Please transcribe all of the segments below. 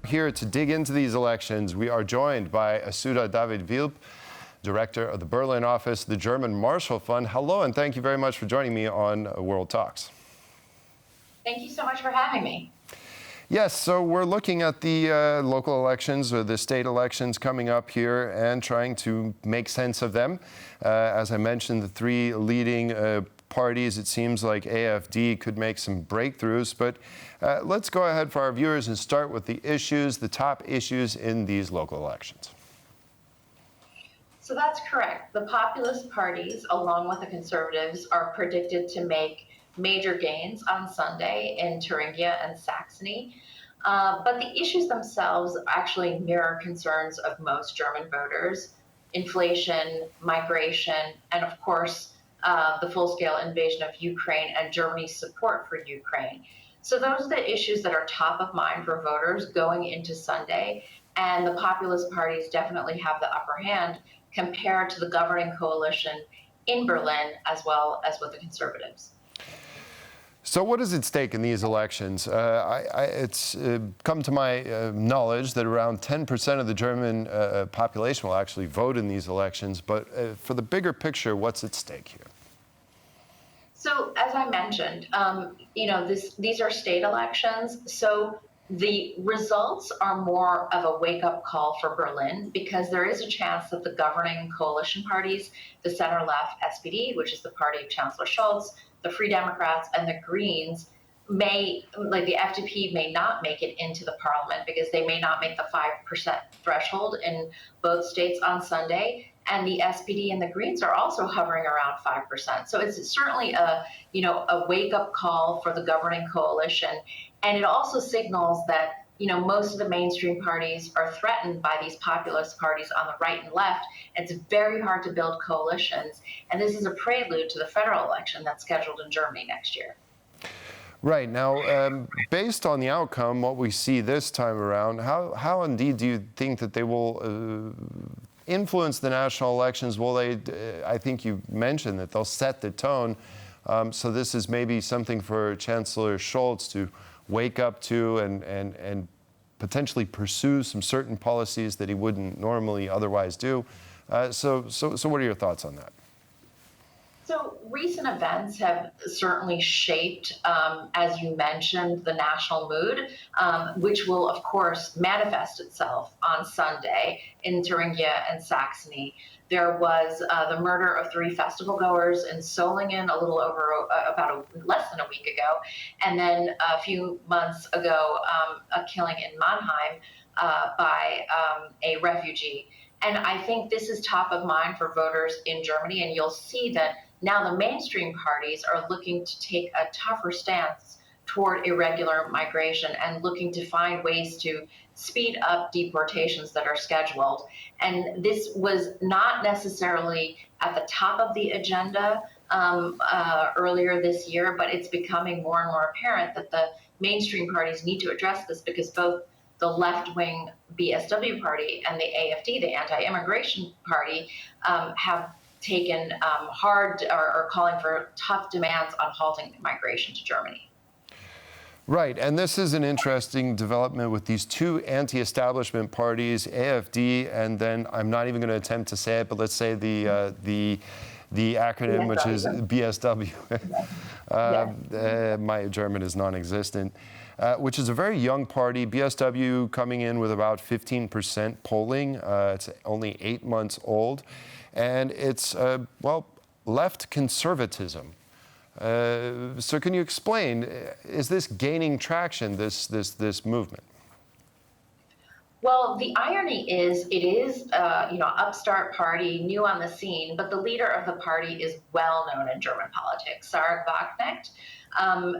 Here to dig into these elections, we are joined by Sudha David-Wilp, Director of the Berlin office, the German Marshall Fund. Hello, and thank you very much for joining me on World Talks. Thank you so much for having me. Yes, so we're looking at the local elections or the state elections coming up here and trying to make sense of them. As I mentioned, the three leading parties, it seems like AfD could make some breakthroughs, but let's go ahead for our viewers and start with the issues, the top issues in these local elections. So that's correct. The populist parties, along with the conservatives, are predicted to make major gains on Sunday in Thuringia and Saxony. But the issues themselves actually mirror concerns of most German voters: inflation, migration, and of course, the full-scale invasion of Ukraine and Germany's support for Ukraine. So those are the issues that are top of mind for voters going into Sunday, and the populist parties definitely have the upper hand compared to the governing coalition in Berlin, as well as with the conservatives. So what is at stake in these elections? It's come to my knowledge that around 10% of the German population will actually vote in these elections, but for the bigger picture, what's at stake here? So, as I mentioned, these are state elections, so the results are more of a wake-up call for Berlin, because there is a chance that the governing coalition parties, the center-left SPD, which is the party of Chancellor Scholz, the Free Democrats, and the Greens, may, like the FDP, may not make it into the parliament because they may not make the 5% threshold in both states on Sunday. And the SPD and the Greens are also hovering around 5%. So it's certainly a wake-up call for the governing coalition. And it also signals that, most of the mainstream parties are threatened by these populist parties on the right and left. It's very hard to build coalitions. And this is a prelude to the federal election that's scheduled in Germany next year. Right. Now, based on the outcome, what we see this time around, how indeed do you think that they will influence the national elections? Will they, I think you mentioned that they'll set the tone. So this is maybe something for Chancellor Scholz to wake up to and potentially pursue some certain policies that he wouldn't normally otherwise do. So what are your thoughts on that? So recent events have certainly shaped, as you mentioned, the national mood, which will, of course, manifest itself on Sunday in Thuringia and Saxony. There was the murder of 3 festival goers in Solingen a little over less than a week ago, and then a few months ago, a killing in Mannheim by a refugee. And I think this is top of mind for voters in Germany, and you'll see that now the mainstream parties are looking to take a tougher stance toward irregular migration and looking to find ways to speed up deportations that are scheduled. And this was not necessarily at the top of the agenda earlier this year, but it's becoming more and more apparent that the mainstream parties need to address this, because both the left-wing BSW party and the AfD, the anti-immigration party, have taken hard or calling for tough demands on halting migration to Germany. Right, and this is an interesting development with these two anti-establishment parties, AfD, and then I'm not even going to attempt to say it, but let's say the acronym, BSW. which is BSW. Yes. My German is non-existent. Which is a very young party. BSW coming in with about 15% polling. It's only 8 months old. And it's, left conservatism. So can you explain, is this gaining traction, this movement? Well, the irony is, it is, upstart party, new on the scene, but the leader of the party is well known in German politics. Sahra Wagenknecht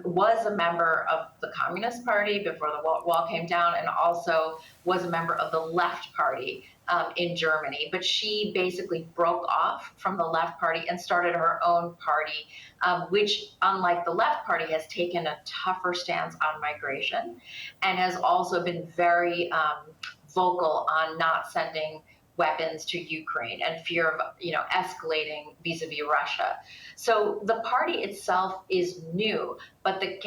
was a member of the Communist Party before the wall came down, and also was a member of the Left Party in Germany. But she basically broke off from the Left Party and started her own party, which, unlike the Left Party, has taken a tougher stance on migration and has also been very vocal on not sending weapons to Ukraine and fear of, escalating vis-a-vis Russia. So the party itself is new, but the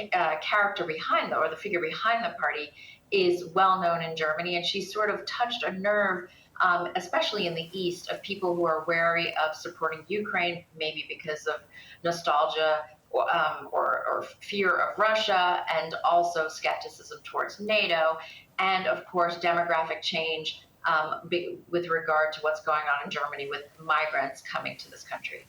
character behind, or the figure behind the party, is well known in Germany, and she's sort of touched a nerve, especially in the East, of people who are wary of supporting Ukraine, maybe because of nostalgia or fear of Russia, and also skepticism towards NATO, and of course demographic change with regard to what's going on in Germany with migrants coming to this country.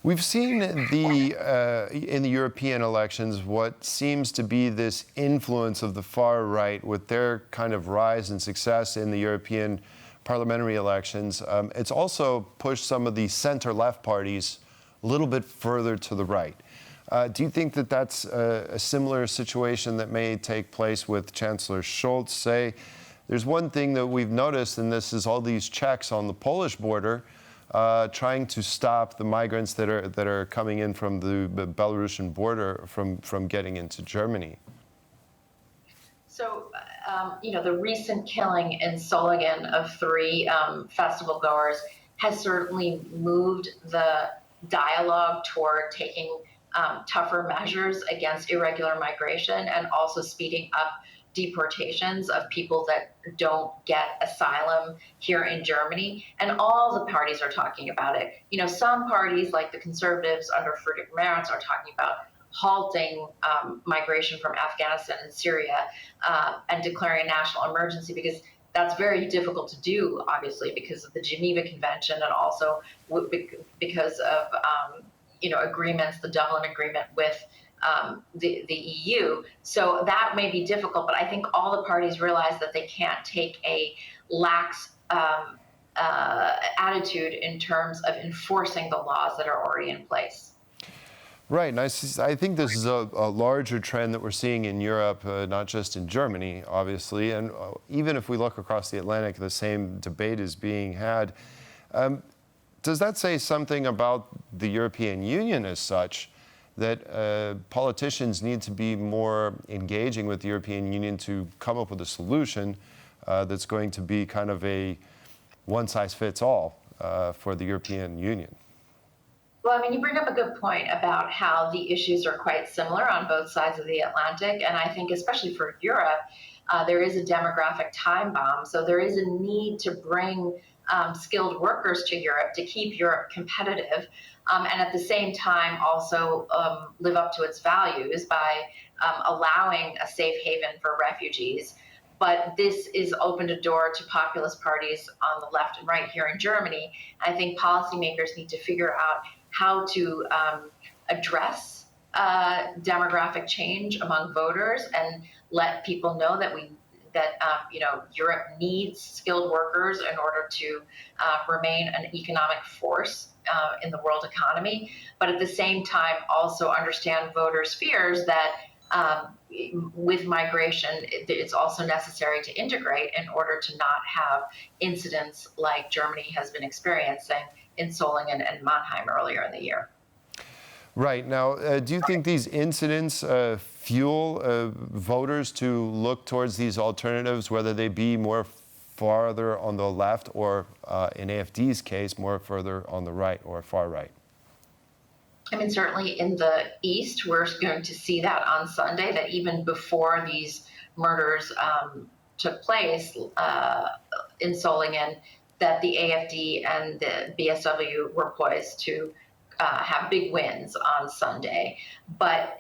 We've seen in the European elections what seems to be this influence of the far right with their kind of rise and success in the European parliamentary elections. It's also pushed some of the center-left parties a little bit further to the right. Do you think that that's a similar situation that may take place with Chancellor Scholz? Say, there's one thing that we've noticed, and this is all these checks on the Polish border, trying to stop the migrants that are coming in from the Belarusian border from getting into Germany. So, the recent killing in Solingen of 3 festival goers has certainly moved the dialogue toward taking tougher measures against irregular migration, and also speeding up deportations of people that don't get asylum here in Germany. And all the parties are talking about it. Some parties, like the Conservatives under Friedrich Merz, are talking about halting migration from Afghanistan and Syria and declaring a national emergency, because that's very difficult to do, obviously, because of the Geneva Convention, and also because of agreements, the Dublin Agreement with the EU. So that may be difficult, but I think all the parties realize that they can't take a lax attitude in terms of enforcing the laws that are already in place. Right, and I think this is a larger trend that we're seeing in Europe, not just in Germany, obviously, and even if we look across the Atlantic, the same debate is being had. Does that say something about the European Union as such, that politicians need to be more engaging with the European Union to come up with a solution that's going to be kind of a one-size-fits-all for the European Union? Well, you bring up a good point about how the issues are quite similar on both sides of the Atlantic. And I think especially for Europe, there is a demographic time bomb. So there is a need to bring skilled workers to Europe to keep Europe competitive, and at the same time also live up to its values by allowing a safe haven for refugees. But this is opened a door to populist parties on the left and right here in Germany. I think policymakers need to figure out how to address demographic change among voters and let people know that Europe needs skilled workers in order to remain an economic force in the world economy, but at the same time also understand voters' fears that with migration, it's also necessary to integrate in order to not have incidents like Germany has been experiencing in Solingen and Mannheim earlier in the year. Right. Now, do you think these incidents fuel voters to look towards these alternatives, whether they be more farther on the left or, in AfD's case, more further on the right or far right? Certainly in the East, we're going to see that on Sunday, that even before these murders took place in Solingen, that the AfD and the BSW were poised to have big wins on Sunday. But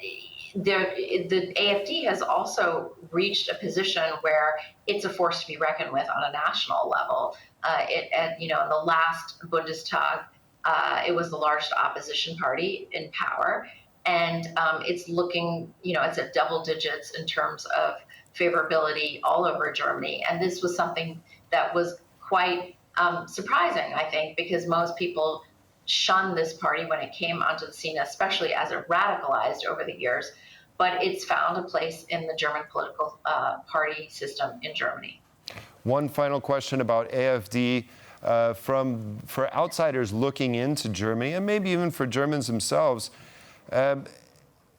the AfD has also reached a position where it's a force to be reckoned with on a national level. In the last Bundestag, it was the largest opposition party in power, and it's looking, it's at double digits in terms of favorability all over Germany. And this was something that was quite surprising, I think, because most people shunned this party when it came onto the scene, especially as it radicalized over the years. But it's found a place in the German political party system in Germany. One final question about AfD. For outsiders looking into Germany, and maybe even for Germans themselves, the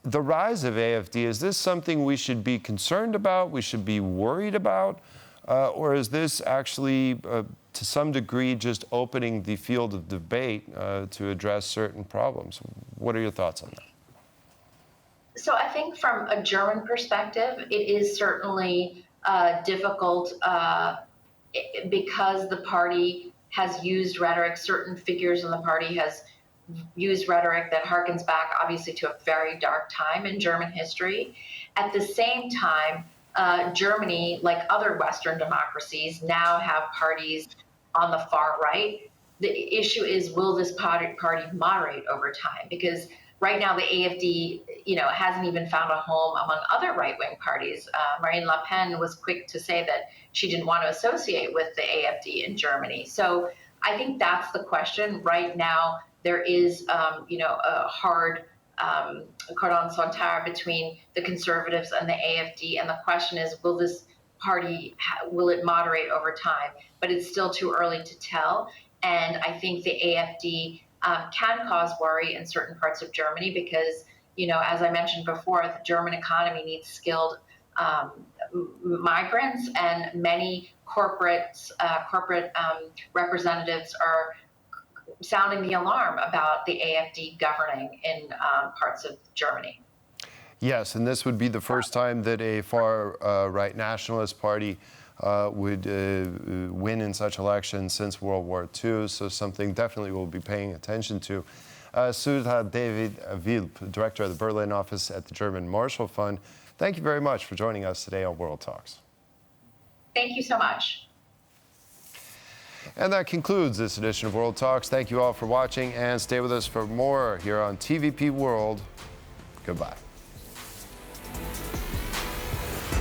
rise of AfD, is this something we should be concerned about, we should be worried about, or is this actually, to some degree, just opening the field of debate to address certain problems? What are your thoughts on that? So I think from a German perspective, it is certainly difficult because the party has used rhetoric, certain figures in the party has used rhetoric that harkens back obviously to a very dark time in German history. At the same time, Germany, like other Western democracies, now have parties on the far right. The issue is, will this party moderate over time? Because right now the AfD, hasn't even found a home among other right-wing parties. Marine Le Pen was quick to say that she didn't want to associate with the AfD in Germany. So I think that's the question. Right now, there is, a hard cordon sanitaire between the conservatives and the AfD, and the question is, will this party, will it moderate over time? But it's still too early to tell. And I think the AfD can cause worry in certain parts of Germany because, as I mentioned before, the German economy needs skilled migrants, and many corporate representatives are sounding the alarm about the AfD governing in parts of Germany. Yes, and this would be the first time that a far-right nationalist party would win in such elections since World War II, so something definitely we'll be paying attention to. Sudha David-Wilp, director of the Berlin office at the German Marshall Fund, thank you very much for joining us today on World Talks. Thank you so much. And that concludes this edition of World Talks. Thank you all for watching, and stay with us for more here on TVP World. Goodbye.